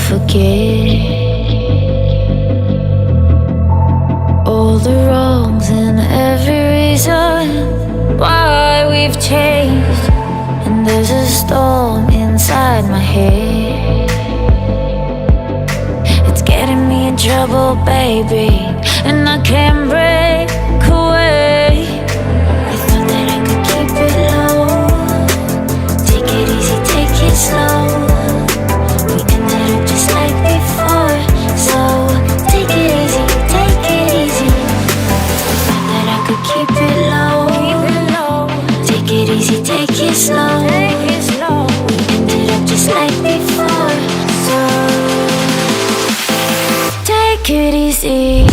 forget all the wrongs and every reason why we've changed. And there's a storm inside my head, it's getting me in trouble, baby, and I can't break away. I thought that I could keep it low, take it easy, take it slow. We ended up just like before, so take it easy, take it easy. I thought that I could keep it low, take it easy, take it slow. We ended up just like before, so take it easy.